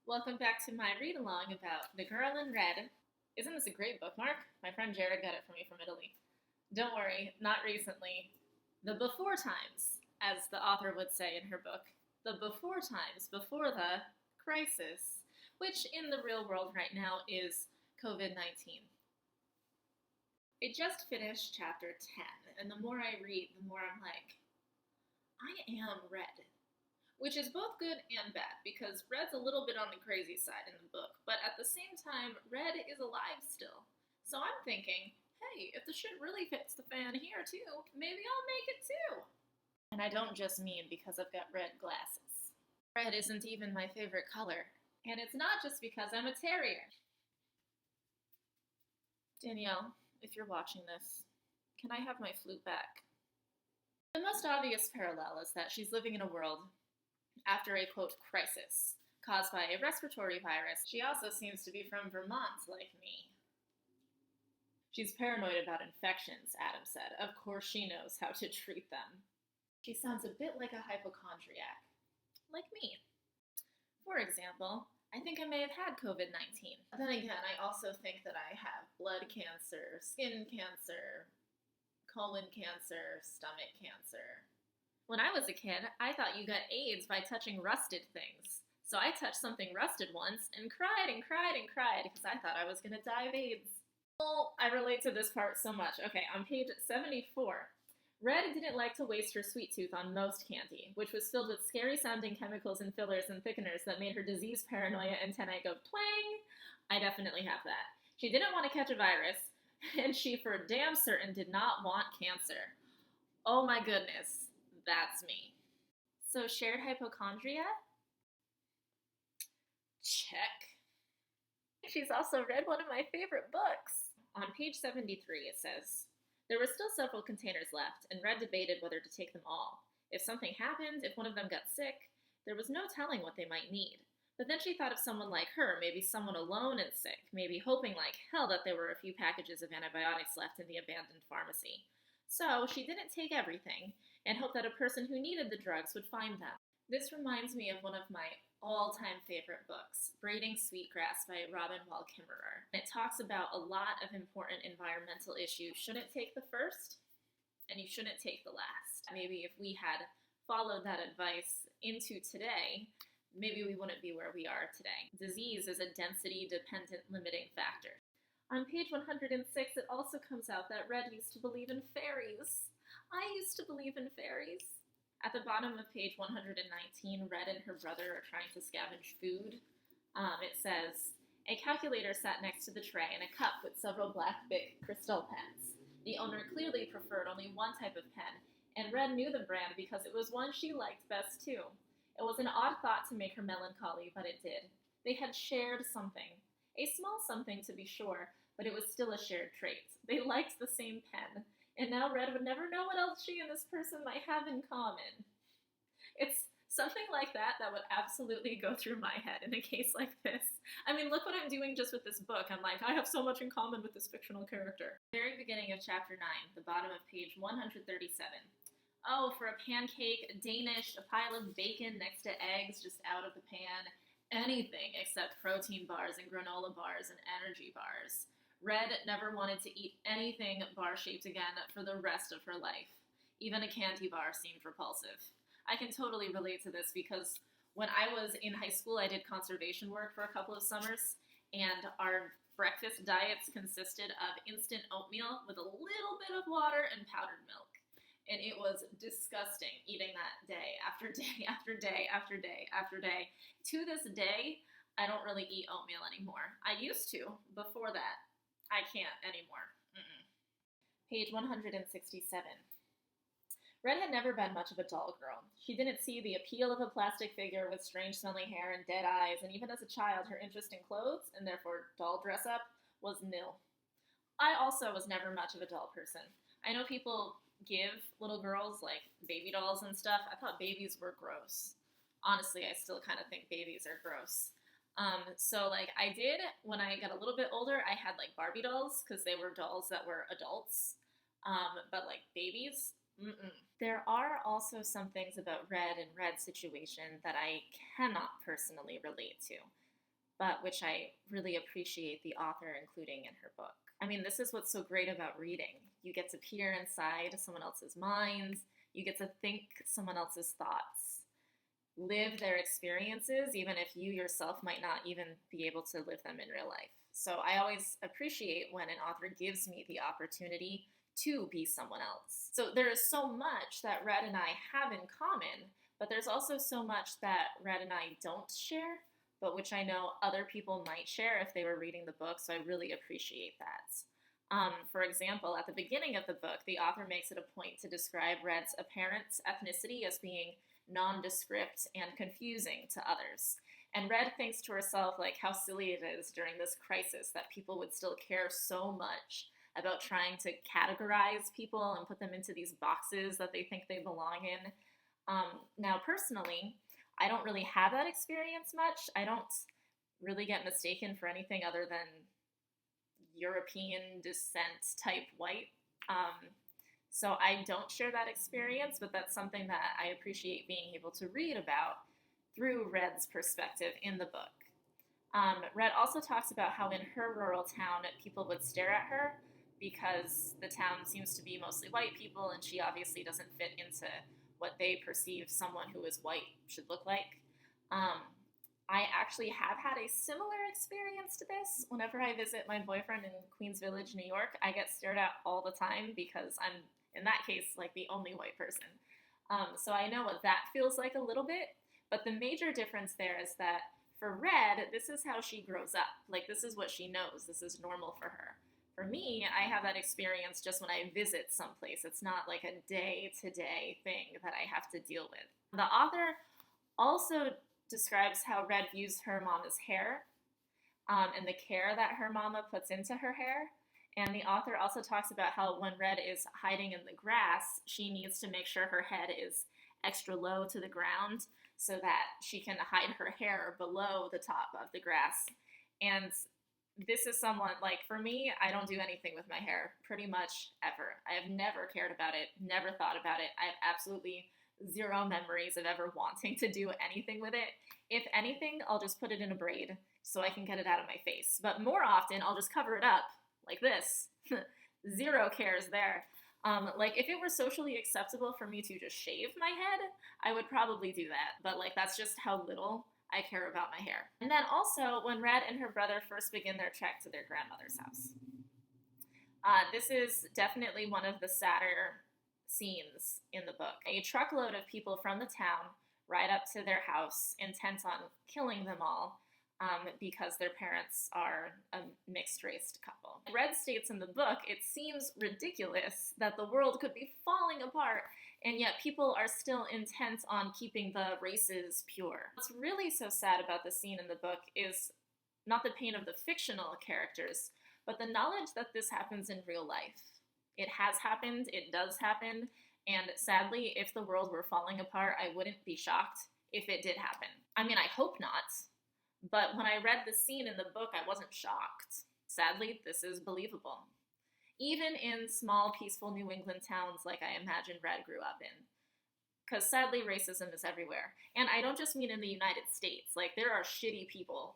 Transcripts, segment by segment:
Welcome back to my read along about The Girl in Red. Isn't this a great bookmark? My friend Jared got it for me from Italy. Don't worry, not recently. The before times, as the author would say in her book. The before times, before the crisis, which in the real world right now is COVID 19. I just finished chapter 10, and the more I read, the more I'm like, I am red. Which is both good and bad, because Red's a little bit on the crazy side in the book, but at the same time, Red is alive still. So I'm thinking, hey, if the shit really hits the fan here too, maybe I'll make it too. And I don't just mean because I've got red glasses. Red isn't even my favorite color, and it's not just because I'm a terrier. Danielle, if you're watching this, can I have my flute back? The most obvious parallel is that she's living in a world after a, quote, crisis caused by a respiratory virus. She also seems to be from Vermont, like me. She's paranoid about infections, Adam said. Of course she knows how to treat them. She sounds a bit like a hypochondriac. Like me. For example, I think I may have had COVID-19. Then again, I also think that I have blood cancer, skin cancer, colon cancer, stomach cancer. When I was a kid, I thought you got AIDS by touching rusted things. So I touched something rusted once and cried and cried and cried because I thought I was going to die of AIDS. Oh, I relate to this part so much. Okay, on page 74, Red didn't like to waste her sweet tooth on most candy, which was filled with scary-sounding chemicals and fillers and thickeners that made her disease paranoia antennae go twang. I definitely have that. She didn't want to catch a virus, and she for damn certain did not want cancer. Oh my goodness. That's me. So shared hypochondria? Check. She's also read one of my favorite books. On page 73 it says, there were still several containers left, and Red debated whether to take them all. If something happened, if one of them got sick, there was no telling what they might need. But then she thought of someone like her, maybe someone alone and sick, maybe hoping like hell that there were a few packages of antibiotics left in the abandoned pharmacy. So she didn't take everything, and hoped that a person who needed the drugs would find them. This reminds me of one of my all-time favorite books, Braiding Sweetgrass by Robin Wall Kimmerer. It talks about a lot of important environmental issues. Shouldn't take the first, and you shouldn't take the last. Maybe if we had followed that advice into today, maybe we wouldn't be where we are today. Disease is a density-dependent limiting factor. On page 106, it also comes out that Red used to believe in fairies. I used to believe in fairies. At the bottom of page 119, Red and her brother are trying to scavenge food. It says, a calculator sat next to the tray and a cup with several black Bic crystal pens. The owner clearly preferred only one type of pen, and Red knew the brand because it was one she liked best too. It was an odd thought to make her melancholy, but it did. They had shared something. A small something, to be sure, but it was still a shared trait. They liked the same pen, and now Red would never know what else she and this person might have in common. It's something like that would absolutely go through my head in a case like this. I mean, look what I'm doing just with this book. I'm like, I have so much in common with this fictional character. Very beginning of chapter 9, the bottom of page 137. Oh, for a pancake, Danish, a pile of bacon next to eggs just out of the pan. Anything except protein bars and granola bars and energy bars. Red never wanted to eat anything bar-shaped again for the rest of her life. Even a candy bar seemed repulsive. I can totally relate to this because when I was in high school, I did conservation work for a couple of summers, and our breakfast diets consisted of instant oatmeal with a little bit of water and powdered milk. And it was disgusting eating that day after day after day after day after day. To this day, I don't really eat oatmeal anymore. I used to before that. I can't anymore. Page 167. Red had never been much of a doll girl. She didn't see the appeal of a plastic figure with strange smelling hair and dead eyes, and even as a child, her interest in clothes, and therefore doll dress-up, was nil. I also was never much of a doll person. I know people give little girls like baby dolls and stuff. I thought babies were gross. Honestly, I still kind of think babies are gross. So like I did, when I got a little bit older, I had like Barbie dolls because they were dolls that were adults. But like babies, There are also some things about Red and Red's situation that I cannot personally relate to. but which I really appreciate the author including in her book. I mean, this is what's so great about reading. You get to peer inside someone else's mind, you get to think someone else's thoughts, live their experiences, even if you yourself might not even be able to live them in real life. So I always appreciate when an author gives me the opportunity to be someone else. So there is so much that Red and I have in common, but there's also so much that Red and I don't share, but which I know other people might share if they were reading the book, so I really appreciate that. For example, at the beginning of the book, the author makes it a point to describe Red's apparent ethnicity as being nondescript and confusing to others. And Red thinks to herself, like, how silly it is during this crisis that people would still care so much about trying to categorize people and put them into these boxes that they think they belong in. Now, personally, I don't really have that experience much. I don't really get mistaken for anything other than European descent type white. So I don't share that experience, but that's something that I appreciate being able to read about through Red's perspective in the book. Red also talks about how in her rural town people would stare at her because the town seems to be mostly white people and she obviously doesn't fit into what they perceive someone who is white should look like. I actually have had a similar experience to this. Whenever I visit my boyfriend in Queens Village, New York, I get stared at all the time because I'm, in that case, like the only white person. So I know what that feels like a little bit, but the major difference there is that for Red, this is how she grows up. Like, this is what she knows. This is normal for her. For me, I have that experience just when I visit someplace. It's not like a day-to-day thing that I have to deal with. The author also describes how Red views her mama's hair and the care that her mama puts into her hair. And the author also talks about how when Red is hiding in the grass, she needs to make sure her head is extra low to the ground so that she can hide her hair below the top of the grass. And this is someone, like, for me, I don't do anything with my hair pretty much ever. I have never cared about it, never thought about it. I have absolutely zero memories of ever wanting to do anything with it. If anything, I'll just put it in a braid so I can get it out of my face. But more often, I'll just cover it up like this. Zero cares there. Like, if it were socially acceptable for me to just shave my head, I would probably do that. But, like, that's just how little I care about my hair. And then also, when Red and her brother first begin their trek to their grandmother's house. This is definitely one of the sadder scenes in the book. A truckload of people from the town ride up to their house, intent on killing them all, because their parents are a mixed-raced couple. Red states in the book, it seems ridiculous that the world could be falling apart, and yet people are still intent on keeping the races pure. What's really so sad about the scene in the book is not the pain of the fictional characters, but the knowledge that this happens in real life. It has happened, it does happen, and sadly, if the world were falling apart, I wouldn't be shocked if it did happen. I mean, I hope not, but when I read the scene in the book, I wasn't shocked. Sadly, this is believable. Even in small, peaceful New England towns like I imagine Red grew up in. Because sadly, racism is everywhere. And I don't just mean in the United States. Like, there are shitty people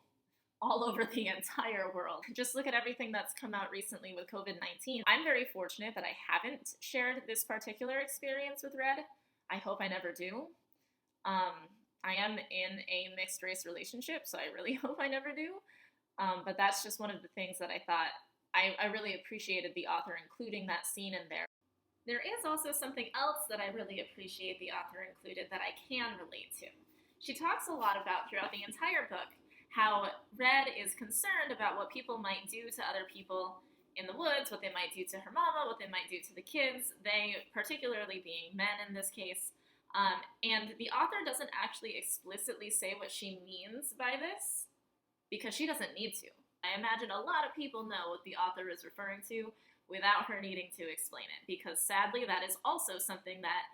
all over the entire world. Just look at everything that's come out recently with COVID-19. I'm very fortunate that I haven't shared this particular experience with Red. I hope I never do. I am in a mixed race relationship, so I really hope I never do. But that's just one of the things that I thought I really appreciated the author including that scene in there. There is also something else that I really appreciate the author included that I can relate to. She talks a lot about, throughout the entire book, how Red is concerned about what people might do to other people in the woods, what they might do to her mama, what they might do to the kids, they particularly being men in this case. And the author doesn't actually explicitly say what she means by this, because she doesn't need to. I imagine a lot of people know what the author is referring to without her needing to explain it, because sadly that is also something that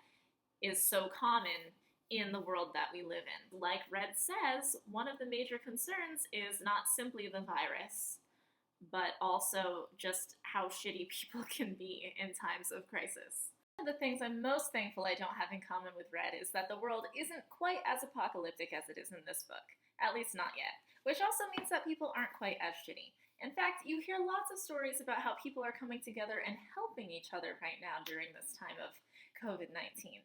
is so common in the world that we live in. Like Red says, one of the major concerns is not simply the virus, but also just how shitty people can be in times of crisis. One of the things I'm most thankful I don't have in common with Red is that the world isn't quite as apocalyptic as it is in this book, at least not yet, which also means that people aren't quite as shitty. In fact, you hear lots of stories about how people are coming together and helping each other right now during this time of COVID 19.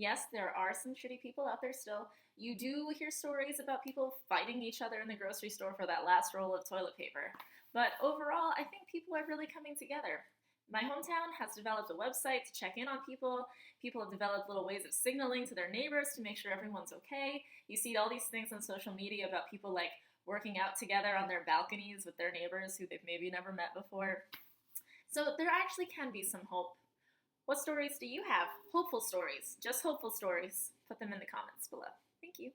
Yes, there are some shitty people out there still. You do hear stories about people fighting each other in the grocery store for that last roll of toilet paper. But overall, I think people are really coming together. My hometown has developed a website to check in on people. People have developed little ways of signaling to their neighbors to make sure everyone's okay. You see all these things on social media about people like working out together on their balconies with their neighbors who they've maybe never met before. So there actually can be some hope. What stories do you have? Hopeful stories, just hopeful stories. Put them in the comments below. Thank you.